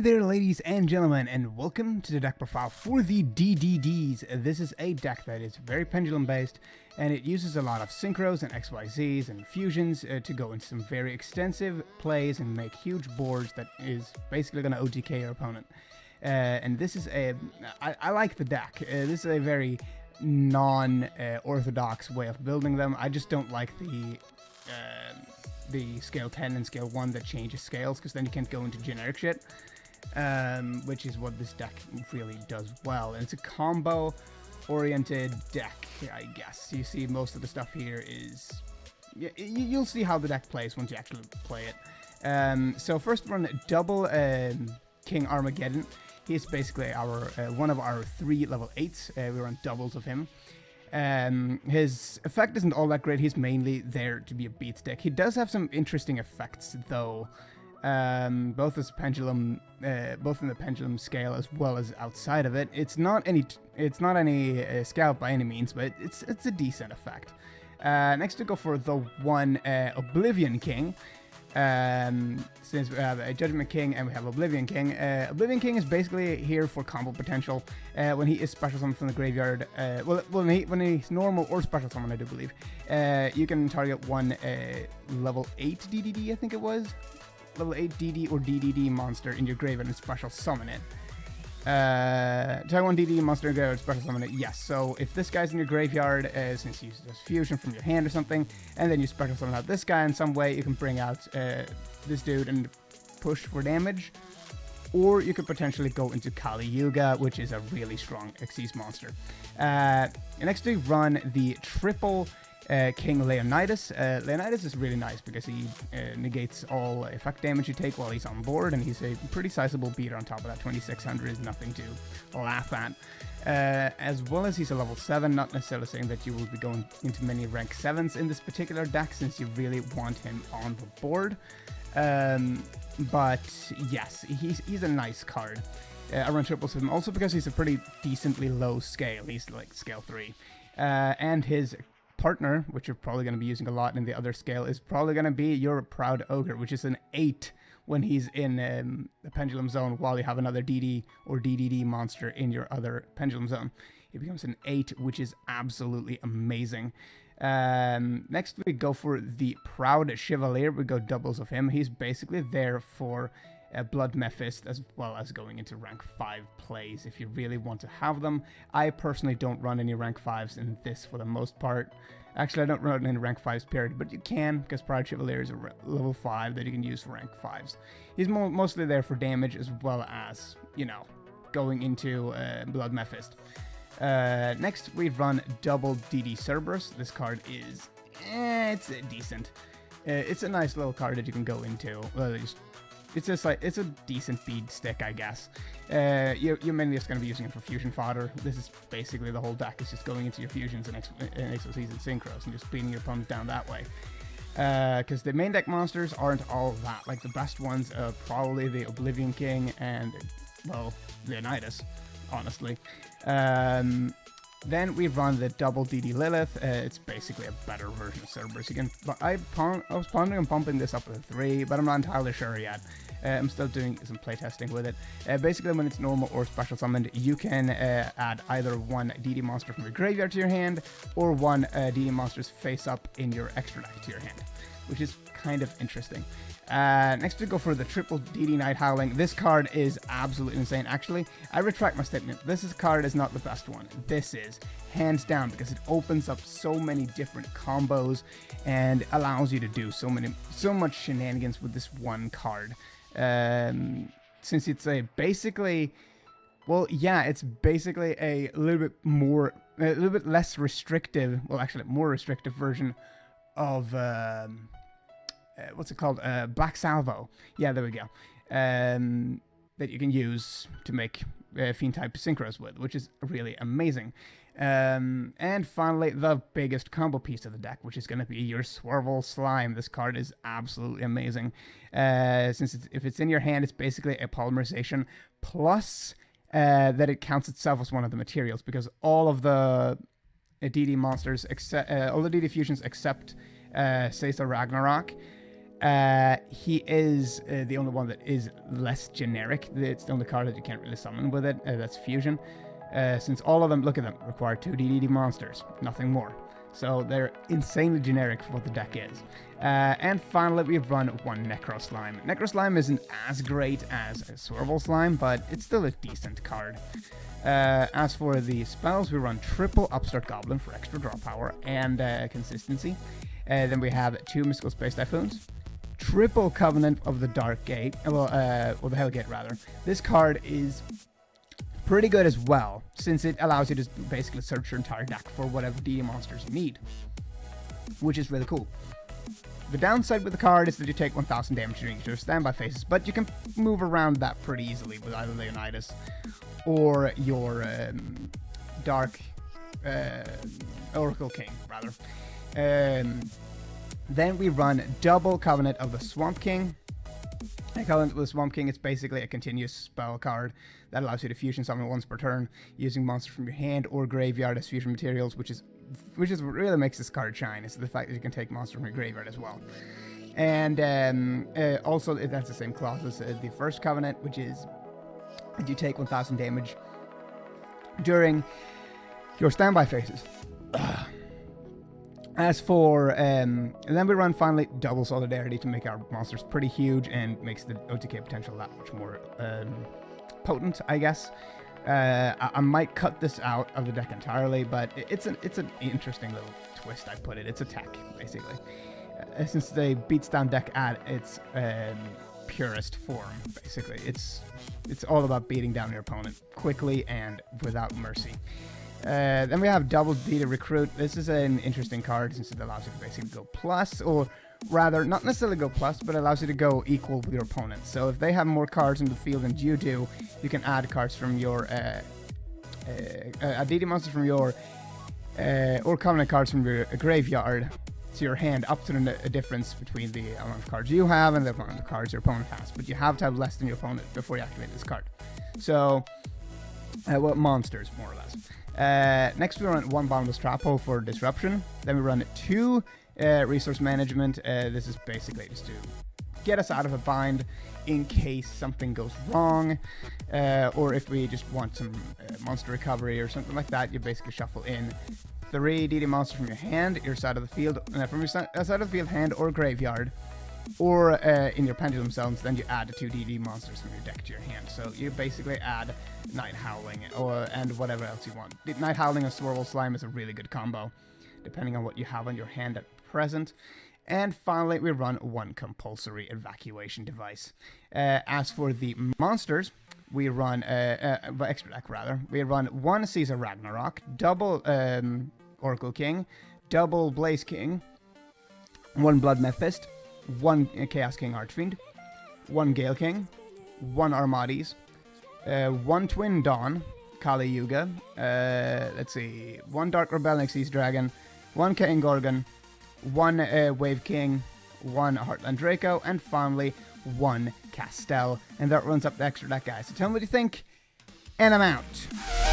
Hey there, ladies and gentlemen, and welcome to the deck profile for the DDDs. This is a deck that is very pendulum-based, and it uses a lot of synchros and XYZs and fusions to go into some very extensive plays and make huge boards that is basically going to OTK your opponent. And this is I like the deck. This is a very non-orthodox way of building them. I just don't like the scale 10 and scale 1 that changes scales, because then you can't go into generic shit, which is what this deck really does well. And it's a combo oriented deck, I guess. You see most of the stuff here is you'll see how the deck plays once you actually play it. So first run double King Armageddon. He's basically our one of our 3 level 8s. We run doubles of him. His effect isn't all that great. He's mainly there to be a beat stick. He does have some interesting effects, though, both in the pendulum scale as well as outside of it. It's not any scout by any means, but it's a decent effect. Next we go for the one Oblivion King. Since we have a Judgment King and we have Oblivion King. Oblivion King is basically here for combo potential. When he is special summoned from the graveyard, when he's normal or special summoned, I do believe, you can target one level 8 DDD, I think it was, level 8 DD or DDD monster in your graveyard and special summon it. Target one DD monster in your graveyard, special summon it. Yes. So if this guy's in your graveyard, since you use this fusion from your hand or something, and then you special summon out this guy in some way, you can bring out this dude and push for damage. Or you could potentially go into Kali Yuga, which is a really strong Xyz monster. Next we run the triple King Leonidas. Leonidas is really nice because he negates all effect damage you take while he's on board, and he's a pretty sizable beater on top of that. 2600 is nothing to laugh at. As well as he's a level 7, not necessarily saying that you will be going into many rank 7s in this particular deck, since you really want him on the board. But yes, he's a nice card. I run triples with him also because he's a pretty decently low scale. He's like scale 3. And his partner, which you're probably going to be using a lot in the other scale, is probably going to be your Proud Ogre, which is an 8 when he's in the Pendulum Zone, while you have another DD or DDD monster in your other Pendulum Zone. It becomes an 8, which is absolutely amazing. Next we go for the Proud Chevalier. We go doubles of him. He's basically there for Blood Mephist, as well as going into rank 5 plays if you really want to have them. I personally don't run any rank 5s in this for the most part. Actually, I don't run any rank 5s period, but you can, because Proud Chevalier is a level 5 that you can use for rank 5s. He's mostly there for damage, as well as, you know, going into Blood Mephist. Next we run double DD Cerberus. This card is it's decent. It's a nice little card that you can go into. It's just like, it's a decent bead stick, I guess. You're mainly just going to be using it for fusion fodder. This is basically the whole deck. It's just going into your fusions and XYZs and synchros and just beating your opponent down that way. Because the main deck monsters aren't all that. Like, the best ones are probably the Oblivion King and, well, Leonidas, honestly. Then we run the double DD Lilith. It's basically a better version of Cerberus. I was pondering on pumping this up to 3, but I'm not entirely sure yet. I'm still doing some playtesting with it. Basically, when it's normal or special summoned, you can add either one DD monster from your graveyard to your hand, or one DD monster's face up in your extra deck to your hand, which is kind of interesting. Next we go for the triple DD Night Howling. This card is absolutely insane. Actually, I retract my statement. This card is not the best one. This is, hands down, because it opens up so many different combos and allows you to do so much shenanigans with this one card. Since it's basically a little bit less restrictive, well, actually more restrictive version of what's it called? Black Salvo. Yeah, there we go. That you can use to make Fiend type synchros with, which is really amazing. And finally, the biggest combo piece of the deck, which is going to be your Swervel Slime. This card is absolutely amazing. Since if it's in your hand, it's basically a polymerization, plus that it counts itself as one of the materials, because all of the DD monsters, all the DD fusions except Caesar Ragnarok, He is the only one that is less generic. It's the only card that you can't really summon with it. That's Fusion. Since all of them, look at them, require 2 DDD monsters, nothing more. So they're insanely generic for what the deck is. And finally, we've run 1 Necro Slime. Necro Slime isn't as great as a Swirl Slime, but it's still a decent card. As for the spells, we run triple Upstart Goblin for extra draw power and consistency. Then we have 2 Mystical Space Typhoons, triple Covenant of the Dark Gate, or the Hell Gate rather. This card is pretty good as well, since it allows you to basically search your entire deck for whatever DD monsters you need, which is really cool. The downside with the card is that you take 1000 damage during your standby phases, but you can move around that pretty easily with either Leonidas or your Dark Oracle King, rather. Then we run double Covenant of the Swamp King. Covenant of the Swamp King, it's basically a continuous spell card that allows you to fusion summon once per turn using monsters from your hand or graveyard as fusion materials, which is what really makes this card shine, is the fact that you can take monsters from your graveyard as well. And also, that's the same clause as the first Covenant, which is that you take 1000 damage during your standby phases. As for, and then we run finally double Solidarity to make our monsters pretty huge and makes the OTK potential that much more potent, I guess. I might cut this out of the deck entirely, but it's an interesting little twist I put it. It's a tech, basically. Since the beats down deck at its purest form, basically. It's all about beating down your opponent quickly and without mercy. Then we have double D to recruit. This is an interesting card since it allows you to basically go plus, or rather, not necessarily go plus, but allows you to go equal with your opponent. So if they have more cards in the field than you do, you can add cards from your DD monsters from your or Covenant cards from your graveyard to your hand, up to the difference between the amount of cards you have and the amount of cards your opponent has. But you have to have less than your opponent before you activate this card. So, well, monsters, more or less. Next we run 1 Bottomless Trap Hole for Disruption. Then we run 2 Resource Management. This is basically just to get us out of a bind in case something goes wrong, or if we just want some monster recovery or something like that. You basically shuffle in 3 DD monsters from your hand, your side of the field, from your side of the field, hand or graveyard, or in your Pendulum Zones. Then you add 2 DD monsters from your deck to your hand. So you basically add Night Howling and whatever else you want. Night Howling and Swirl Slime is a really good combo, depending on what you have on your hand at present. And finally, we run 1 Compulsory Evacuation Device. As for the monsters, we run extra deck rather. We run 1 Caesar Ragnarok, double Oracle King, double Blaze King, 1 Blood Mephist, 1 Chaos King Archfiend, 1 Gale King, 1 Armades, 1 Twin Dawn, Kali Yuga, let's see, 1 Dark Rebellion Xyz Dragon, 1 Kain Gorgon, 1 Wave King, 1 Heartland Draco, and finally 1 Castel. And that runs up the extra deck, guys. So tell me what you think, and I'm out.